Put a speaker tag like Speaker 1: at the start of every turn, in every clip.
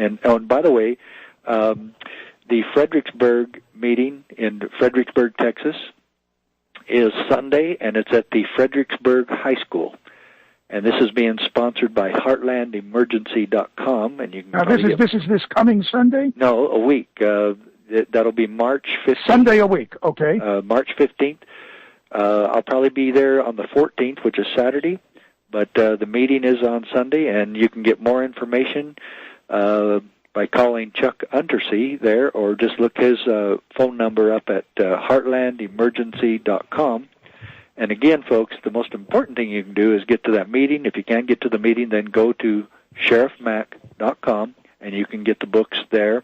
Speaker 1: And by the way, the Fredericksburg meeting in Fredericksburg, Texas, is Sunday, and it's at the Fredericksburg High School. And this is being sponsored by HeartlandEmergency.com, and you can.
Speaker 2: Now, this is this coming Sunday?
Speaker 1: No, a week. That'll be March 15th.
Speaker 2: Sunday a week, okay.
Speaker 1: March 15th. I'll probably be there on the 14th, which is Saturday, but the meeting is on Sunday, and you can get more information by calling Chuck Undersea there, or just look his phone number up at HeartlandEmergency.com. And again, folks, the most important thing you can do is get to that meeting. If you can't get to the meeting, then go to SheriffMack.com, and you can get the books there.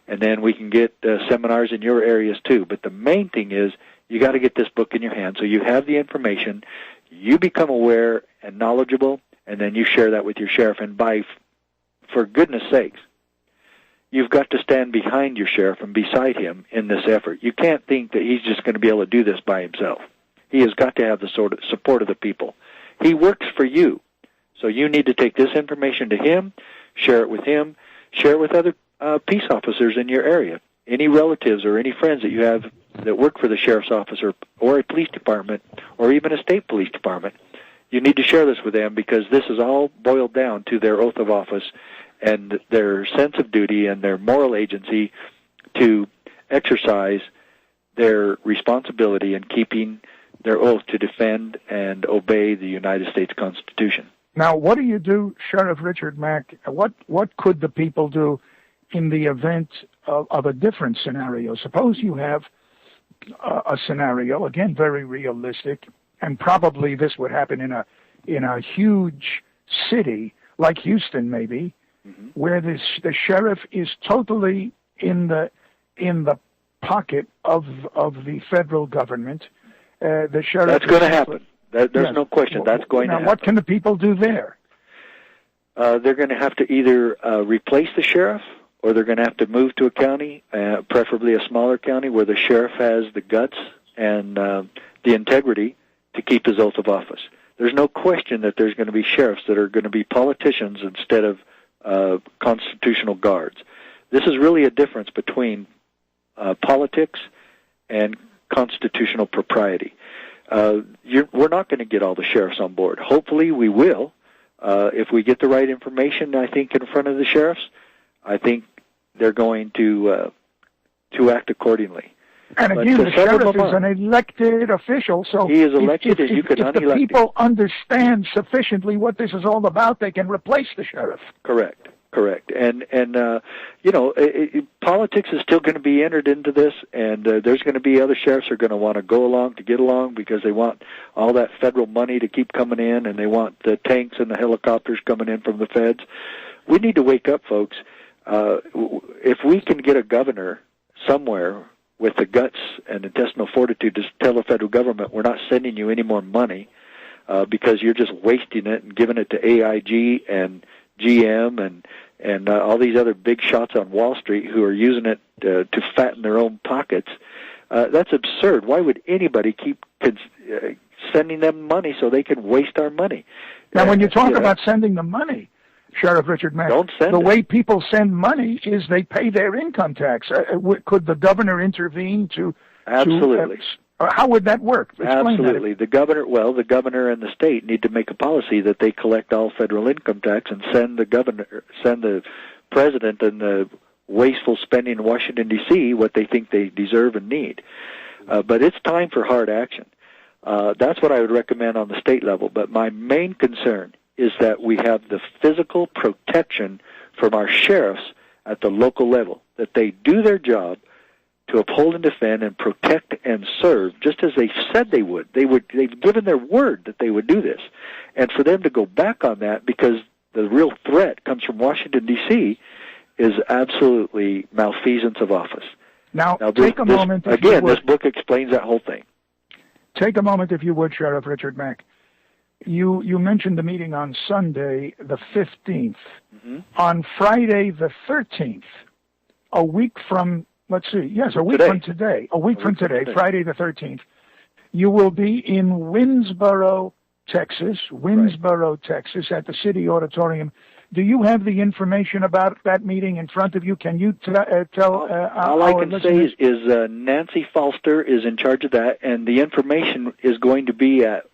Speaker 1: And then we can get seminars in your areas, too. But the main thing is you got to get this book in your hand so you have the information, you become aware and knowledgeable, and then you share that with your sheriff. And for goodness sakes, you've got to stand behind your sheriff and beside him in this effort. You can't think that he's just going to be able to do this by himself. He has got to have the sort of support of the people. He works for you. So you need to take this information to him, share it with him, share it with other peace officers in your area, any relatives or any friends that you have that work for the sheriff's office or a police department or even a state police department. You need to share this with them because this is all boiled down to their oath of office and their sense of duty and their moral agency to exercise their responsibility in keeping their oath to defend and obey the United States Constitution.
Speaker 2: Now, what do you do, Sheriff Richard Mack? What could the people do in the event of a different scenario? Suppose you have a scenario, again, very realistic, and probably this would happen in a huge city like Houston, maybe, where the sheriff is totally in the pocket of the federal government. The sheriff.
Speaker 1: That's going to happen. There's no question. That's going to happen.
Speaker 2: Now, what can the people do there?
Speaker 1: They're going to have to either replace the sheriff, or they're going to have to move to a county, preferably a smaller county, where the sheriff has the guts and the integrity to keep his oath of office. There's no question that there's going to be sheriffs that are going to be politicians instead of constitutional guards. This is really a difference between politics and constitutional propriety. We're not going to get all the sheriffs on board. Hopefully we will. If we get the right information, I think, in front of the sheriffs, I think they're going to act accordingly.
Speaker 2: And again, the sheriff is an elected official, so
Speaker 1: he is elected, and you can
Speaker 2: unelect him. If the people understand sufficiently what this is all about, they can replace the sheriff.
Speaker 1: Correct. And politics is still going to be entered into this, and there's going to be other sheriffs who are going to want to go along to get along because they want all that federal money to keep coming in, and they want the tanks and the helicopters coming in from the feds. We need to wake up, folks. If we can get a governor somewhere with the guts and intestinal fortitude to tell the federal government, we're not sending you any more money because you're just wasting it and giving it to AIG and GM and all these other big shots on Wall Street who are using it to fatten their own pockets. That's absurd. Why would anybody keep sending them money so they can waste our money?
Speaker 2: Now, when you talk about sending the money, Sheriff Richard Mack, the way people send money is they pay their income tax. Could the governor intervene to...
Speaker 1: Absolutely.
Speaker 2: How would that work? Explain
Speaker 1: Absolutely.
Speaker 2: That.
Speaker 1: The governor and the state need to make a policy that they collect all federal income tax and send the president and the wasteful spending in Washington, D.C. what they think they deserve and need. But it's time for hard action. That's what I would recommend on the state level. But my main concern is that we have the physical protection from our sheriffs at the local level, that they do their job to uphold and defend and protect and serve, just as they said they would. They've given their word that they would do this. And for them to go back on that because the real threat comes from Washington, D.C., is absolutely malfeasance of office.
Speaker 2: Now take a moment.
Speaker 1: Again, this book explains that whole thing.
Speaker 2: Take a moment, if you would, Sheriff Richard Mack. You mentioned the meeting on Sunday, the 15th. Mm-hmm. On Friday, the 13th, a week from... Let's see. Yes, a week from today. Friday the 13th. You will be in Winsboro, Texas, at the City Auditorium. Do you have the information about that meeting in front of you? Can you tell
Speaker 1: all I can
Speaker 2: listeners?
Speaker 1: say is Nancy Falster is in charge of that, and the information is going to be at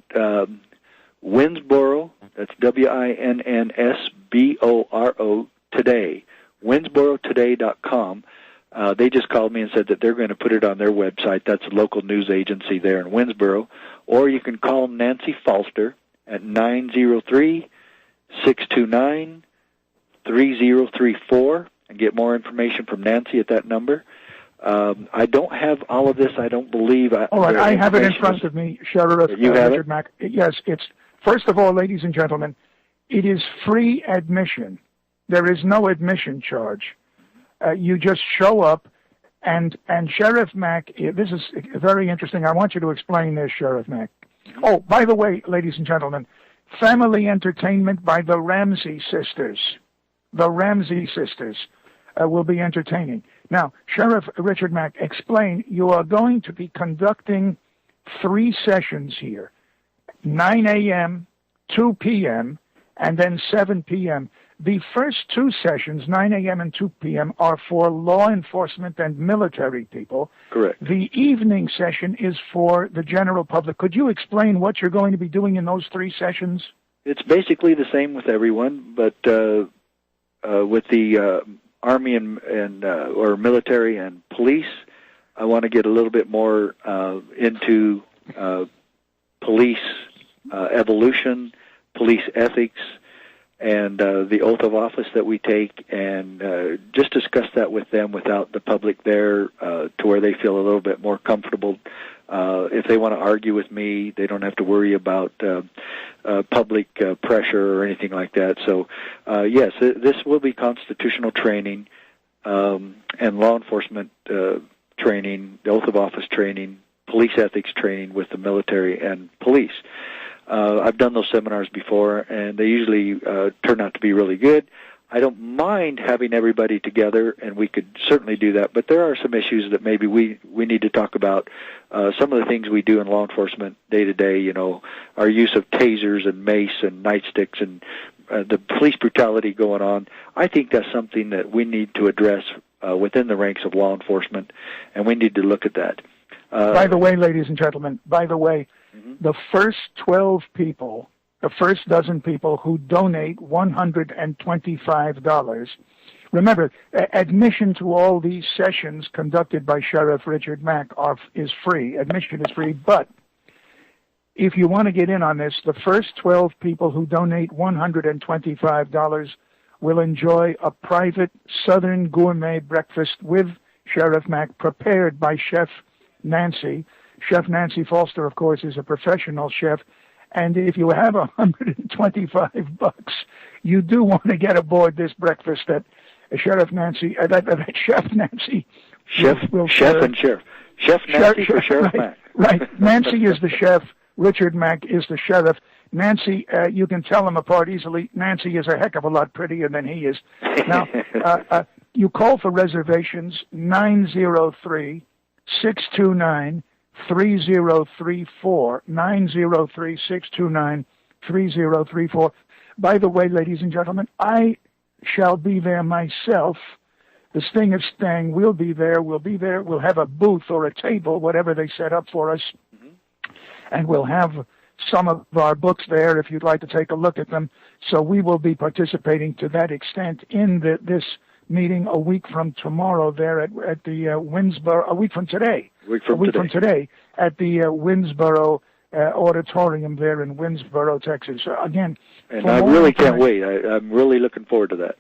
Speaker 1: Winnsboro, that's WINNSBORO, today, winnsborotoday.com. They just called me and said that they're going to put it on their website. That's a local news agency there in Winnsboro. Or you can call Nancy Falster at 903-629-3034 and get more information from Nancy at that number. I don't have all of this, I don't believe.
Speaker 2: All right, I have it in front of me, Sheriff Richard Mack. Yes, it's, first of all, ladies and gentlemen, it is free admission. There is no admission charge. You just show up, and Sheriff Mack, this is very interesting. I want you to explain this, Sheriff Mack. Oh, by the way, ladies and gentlemen, family entertainment by the Ramsey sisters. The Ramsey sisters will be entertaining. Now, Sheriff Richard Mack, explain, you are going to be conducting 3 sessions here, 9 a.m., 2 p.m., and then 7 p.m. The first 2 sessions, 9 a.m. and 2 p.m., are for law enforcement and military people.
Speaker 1: Correct.
Speaker 2: The evening session is for the general public. Could you explain what you're going to be doing in those 3 sessions?
Speaker 1: It's basically the same with everyone, but with the Army and or military and police, I want to get a little bit more into police evolution, police ethics, and the oath of office that we take, and just discuss that with them without the public there, to where they feel a little bit more comfortable. If they want to argue with me, they don't have to worry about public pressure or anything like that. So, yes, this will be constitutional training and law enforcement training, the oath of office training, police ethics training with the military and police. I've done those seminars before, and they usually turn out to be really good. I don't mind having everybody together, and we could certainly do that, but there are some issues that maybe we need to talk about. Some of the things we do in law enforcement day to day, you know, our use of tasers and mace and nightsticks and the police brutality going on. I think that's something that we need to address within the ranks of law enforcement, and we need to look at that.
Speaker 2: By the way, ladies and gentlemen, the first 12 people, the first dozen people who donate $125, remember, admission to all these sessions conducted by Sheriff Richard Mack is free. Admission is free, but if you want to get in on this, the first 12 people who donate $125 will enjoy a private Southern gourmet breakfast with Sheriff Mack prepared by Chef Nancy. Chef Nancy Falster, of course, is a professional chef, and if you have $125, you do want to get aboard this breakfast that Chef Nancy will serve.
Speaker 1: Chef Nancy for Sheriff Mack.
Speaker 2: Right. Nancy is the chef. Richard Mack is the sheriff. Nancy, you can tell them apart easily. Nancy is a heck of a lot prettier than he is. Now, you call for reservations, 903-629-3034, 903-629-3034. By the way, ladies and gentlemen, I shall be there myself. The Sting of Stang will be there. We'll be there. We'll have a booth or a table, whatever they set up for us. And we'll have some of our books there if you'd like to take a look at them. So we will be participating to that extent in this meeting a week from tomorrow there at the Winnsboro, a week from today. A week from today at the Winnsboro Auditorium there in Winnsboro, Texas. So again,
Speaker 1: and I really can't wait. I'm really looking forward to that.